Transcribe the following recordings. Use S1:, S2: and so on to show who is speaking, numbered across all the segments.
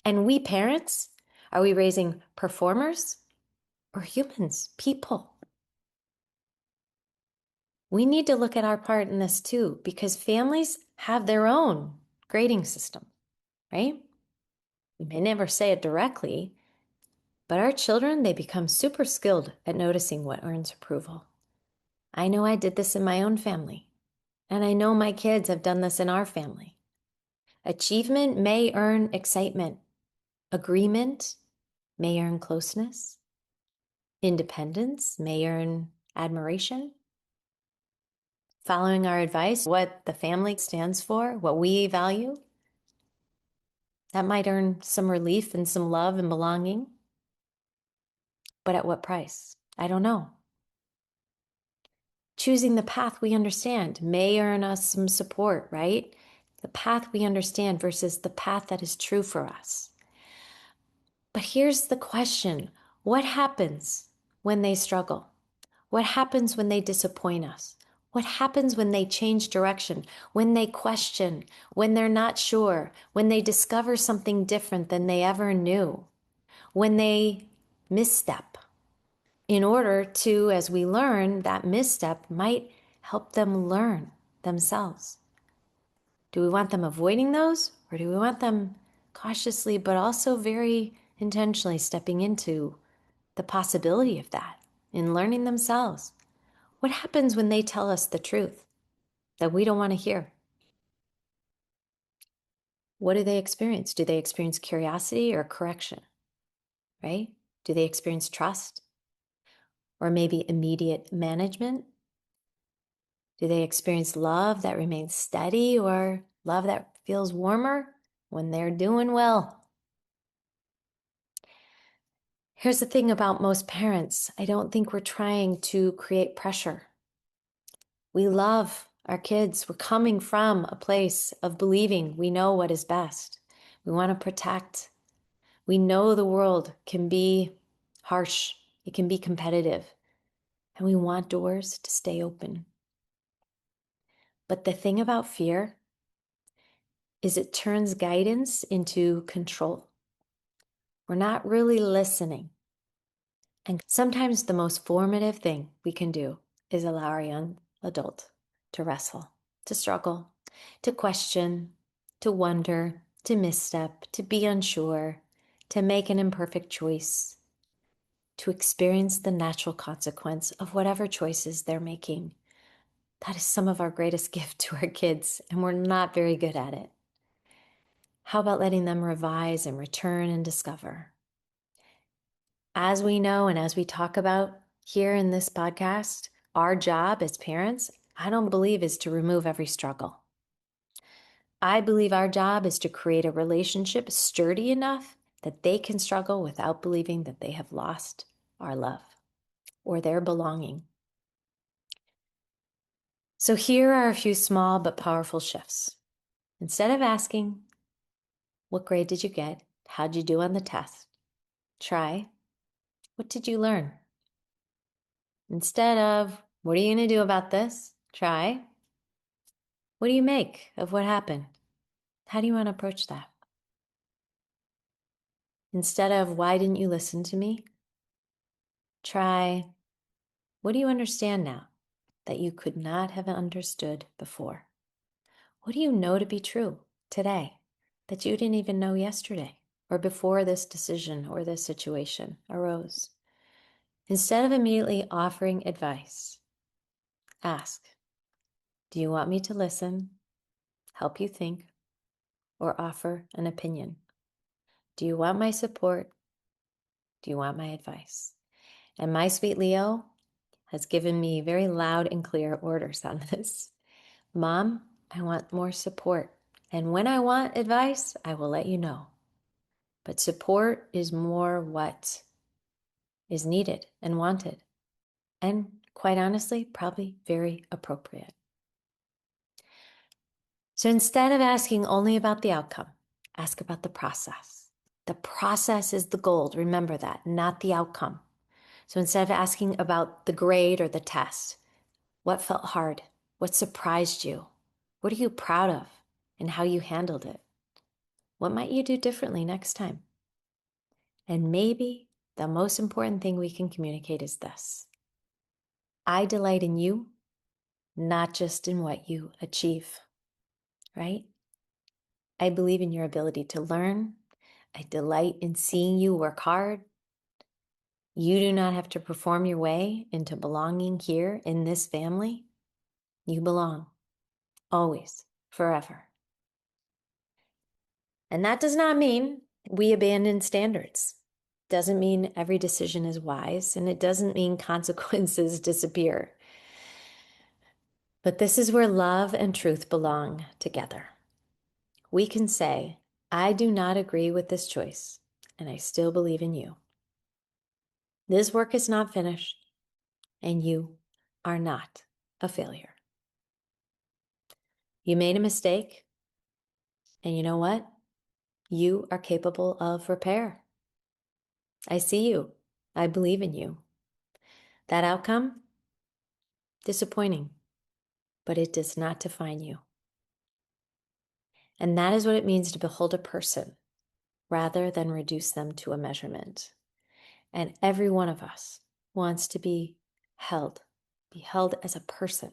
S1: And we parents, are we raising performers or humans, people? We need to look at our part in this too, because families have their own grading system, right? We may never say it directly, but our children, they become super skilled at noticing what earns approval. I know I did this in my own family, and I know my kids have done this in our family. Achievement may earn excitement. Agreement may earn closeness. Independence may earn admiration. Following our advice, what the family stands for, what we value, that might earn some relief and some love and belonging. But at what price? I don't know. Choosing the path we understand may earn us some support, right? The path we understand versus the path that is true for us. But here's the question. What happens when they struggle? What happens when they disappoint us? What happens when they change direction, when they question, when they're not sure, when they discover something different than they ever knew, when they misstep? In order to, as we learn, that misstep might help them learn themselves. Do we want them avoiding those, or do we want them cautiously but also very intentionally stepping into the possibility of that in learning themselves? What happens when they tell us the truth that we don't want to hear? What do they experience? Do they experience curiosity or correction, right? Do they experience trust or maybe immediate management? Do they experience love that remains steady or love that feels warmer when they're doing well? Here's the thing about most parents. I don't think we're trying to create pressure. We love our kids. We're coming from a place of believing we know what is best. We want to protect. We know the world can be harsh. It can be competitive. And we want doors to stay open. But the thing about fear is it turns guidance into control. We're not really listening. And sometimes the most formative thing we can do is allow our young adult to wrestle, to struggle, to question, to wonder, to misstep, to be unsure, to make an imperfect choice, to experience the natural consequence of whatever choices they're making. That is some of our greatest gift to our kids, and we're not very good at it. How about letting them revise and return and discover? As we know, and as we talk about here in this podcast, our job as parents, I don't believe is to remove every struggle. I believe our job is to create a relationship sturdy enough that they can struggle without believing that they have lost our love or their belonging. So here are a few small but powerful shifts. Instead of asking, what grade did you get? How'd you do on the test? Try, what did you learn? Instead of, what are you going to do about this? Try, what do you make of what happened? How do you want to approach that? Instead of, why didn't you listen to me? Try, what do you understand now that you could not have understood before? What do you know to be true today that you didn't even know yesterday or before this decision or this situation arose? Instead of immediately offering advice, ask, do you want me to listen, help you think, or offer an opinion? Do you want my support? Do you want my advice? And my sweet Leo has given me very loud and clear orders on this. Mom, I want more support. And when I want advice, I will let you know. But support is more what is needed and wanted. And quite honestly, probably very appropriate. So instead of asking only about the outcome, ask about the process. The process is the gold. Remember that, not the outcome. So instead of asking about the grade or the test, what felt hard? What surprised you? What are you proud of and how you handled it? What might you do differently next time? And maybe the most important thing we can communicate is this: I delight in you, not just in what you achieve, right? I believe in your ability to learn. I delight in seeing you work hard. You do not have to perform your way into belonging here in this family. You belong always, forever. And that does not mean we abandon standards. Doesn't mean every decision is wise, and it doesn't mean consequences disappear. But this is where love and truth belong together. We can say, I do not agree with this choice, and I still believe in you. This work is not finished, and you are not a failure. You made a mistake, and you know what? You are capable of repair. I see you. I believe in you. That outcome, disappointing, but it does not define you. And that is what it means to behold a person rather than reduce them to a measurement. And every one of us wants to be held as a person,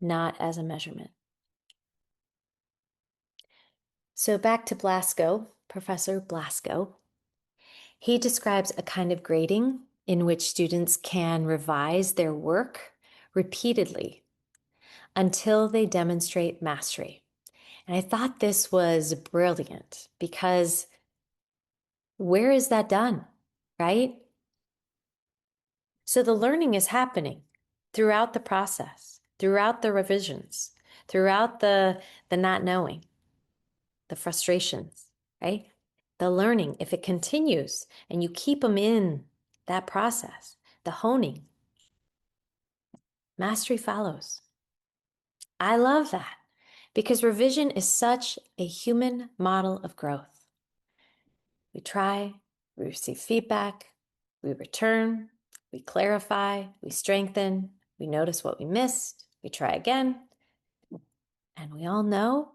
S1: not as a measurement. So back to Blasco, Professor Blasco. He describes a kind of grading in which students can revise their work repeatedly until they demonstrate mastery. And I thought this was brilliant because where is that done, right? So the learning is happening throughout the process, throughout the revisions, throughout the not knowing, the frustrations, right? The learning, if it continues and you keep them in that process, the honing, mastery follows. I love that because revision is such a human model of growth. We try, we receive feedback, we return, we clarify, we strengthen, we notice what we missed, we try again. And we all know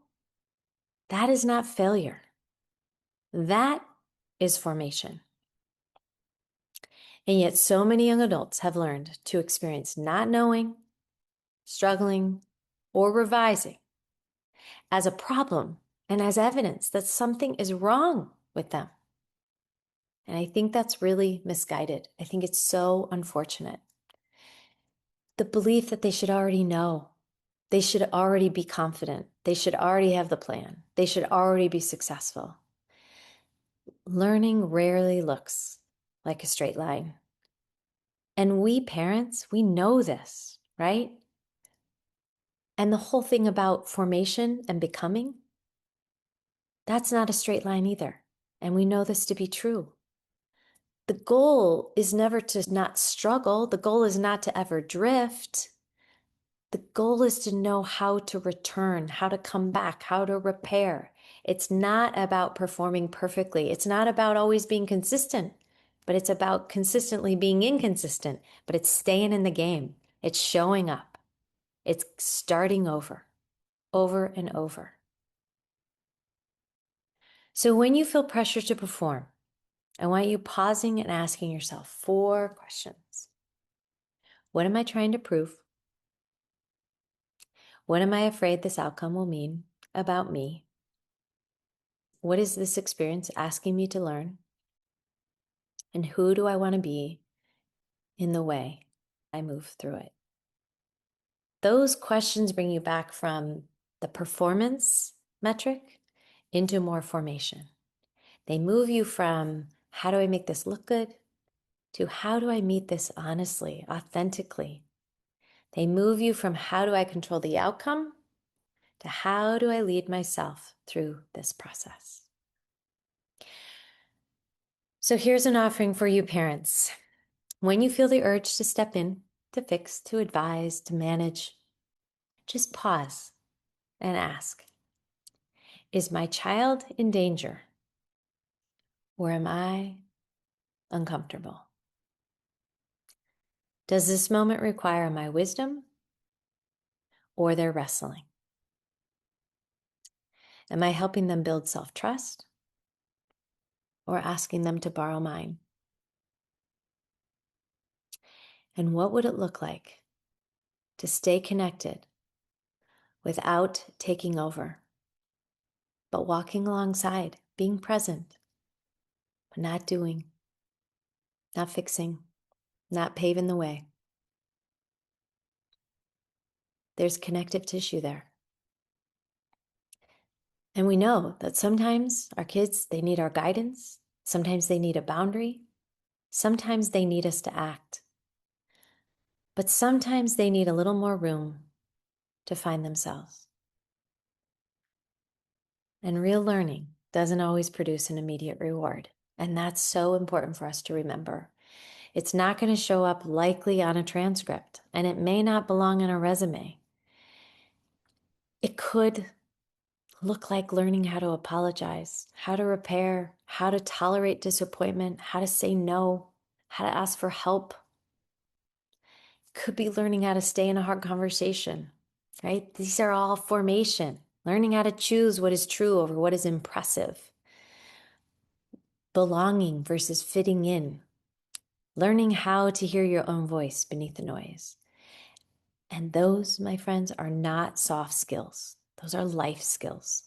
S1: that is not failure. That is formation. And yet so many young adults have learned to experience not knowing, struggling, or revising as a problem and as evidence that something is wrong with them. And I think that's really misguided. I think it's so unfortunate. The belief that they should already know, they should already be confident, they should already have the plan, they should already be successful. Learning rarely looks like a straight line. And we parents, we know this, right? And the whole thing about formation and becoming, that's not a straight line either. And we know this to be true. The goal is never to not struggle. The goal is not to ever drift. The goal is to know how to return, how to come back, how to repair. It's not about performing perfectly. It's not about always being consistent, but it's about consistently being inconsistent. But it's staying in the game. It's showing up. It's starting over and over. So when you feel pressure to perform, I want you pausing and asking yourself 4 questions. What am I trying to prove? What am I afraid this outcome will mean about me? What is this experience asking me to learn? And who do I want to be in the way I move through it? Those questions bring you back from the performance metric into more formation. They move you from how do I make this look good to how do I meet this honestly, authentically. They move you from how do I control the outcome to how do I lead myself through this process. So here's an offering for you parents. When you feel the urge to step in, to fix, to advise, to manage, just pause and ask, is my child in danger or am I uncomfortable? Does this moment require my wisdom or their wrestling? Am I helping them build self-trust or asking them to borrow mine? And what would it look like to stay connected without taking over, but walking alongside, being present, but not doing, not fixing, not paving the way? There's connective tissue there. And we know that sometimes our kids, they need our guidance. Sometimes they need a boundary. Sometimes they need us to act. But sometimes they need a little more room to find themselves. And real learning doesn't always produce an immediate reward. And that's so important for us to remember. It's not going to show up likely on a transcript, and it may not belong in a resume. It could look like learning how to apologize, how to repair, how to tolerate disappointment, how to say no, how to ask for help. Could be learning how to stay in a hard conversation, right? These are all formation. Learning how to choose what is true over what is impressive. Belonging versus fitting in. Learning how to hear your own voice beneath the noise. And those, my friends, are not soft skills. Those are life skills.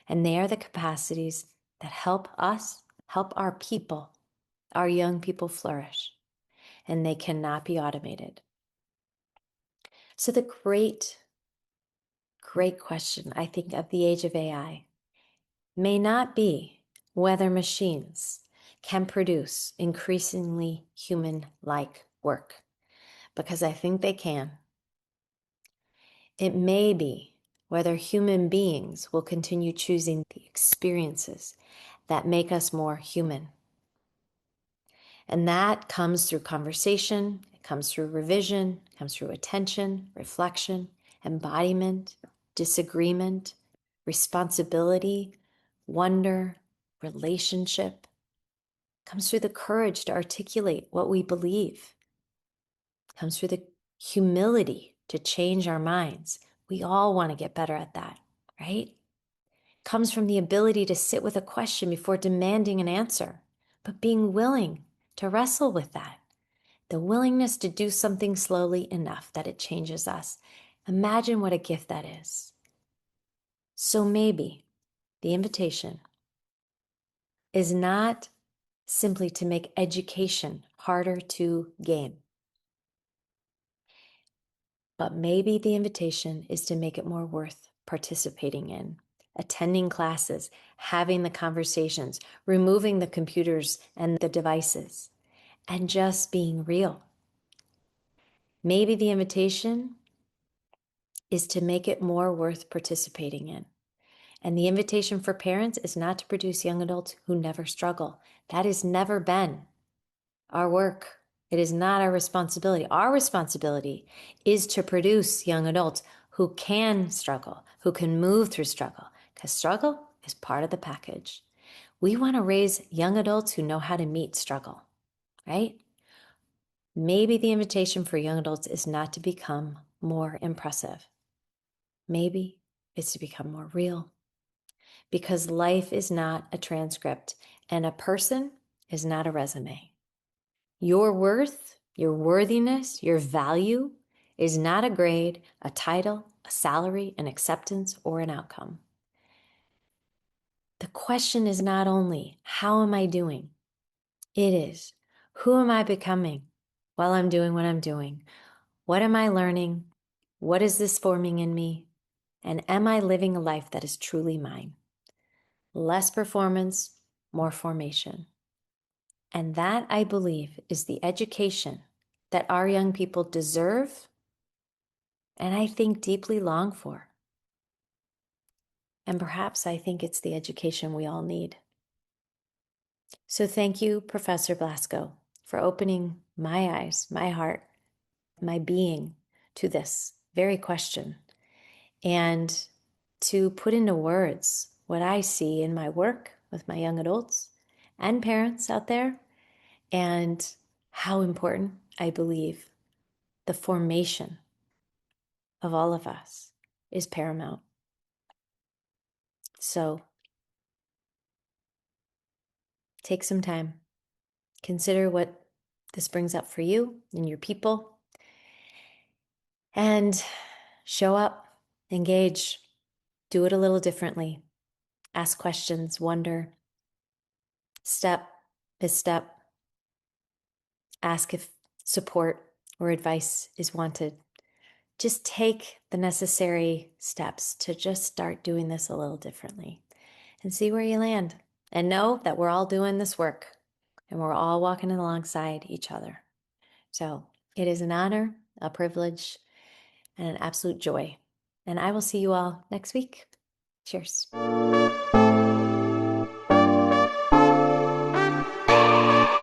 S1: And they are the capacities that help us, help our people, our young people flourish. And they cannot be automated. So the great question, I think, of the age of AI may not be whether machines can produce increasingly human-like work, because I think they can. It may be whether human beings will continue choosing the experiences that make us more human. And that comes through conversation, it comes through revision, it comes through attention, reflection, embodiment, disagreement, responsibility, wonder, relationship. It comes through the courage to articulate what we believe. It comes through the humility to change our minds. We all want to get better at that, right? It comes from the ability to sit with a question before demanding an answer, but being willing to wrestle with that. The willingness to do something slowly enough that it changes us. Imagine what a gift that is. So maybe the invitation is not simply to make education harder to gain, but maybe the invitation is to make it more worth participating in, attending classes, having the conversations, removing the computers and the devices, and just being real. Maybe the invitation is to make it more worth participating in. And the invitation for parents is not to produce young adults who never struggle. That has never been our work. It is not our responsibility. Our responsibility is to produce young adults who can struggle, who can move through struggle, because struggle is part of the package. We want to raise young adults who know how to meet struggle, right? Maybe the invitation for young adults is not to become more impressive. Maybe it's to become more real, because life is not a transcript and a person is not a resume. Your worth, your worthiness, your value is not a grade, a title, a salary, an acceptance, or an outcome. The question is not only, how am I doing? It is, who am I becoming while I'm doing what I'm doing? What am I learning? What is this forming in me? And am I living a life that is truly mine? Less performance, more formation. And that, I believe, is the education that our young people deserve and I think deeply long for. And perhaps I think it's the education we all need. So thank you, Professor Blasco, for opening my eyes, my heart, my being to this very question, and to put into words what I see in my work with my young adults and parents out there, and how important I believe the formation of all of us is paramount. So take some time. Consider what this brings up for you and your people. And show up, engage, do it a little differently. Ask questions, wonder, step by step. Ask if support or advice is wanted. Just take the necessary steps to just start doing this a little differently and see where you land. And know that we're all doing this work and we're all walking alongside each other. So it is an honor, a privilege, and an absolute joy. And I will see you all next week. Cheers.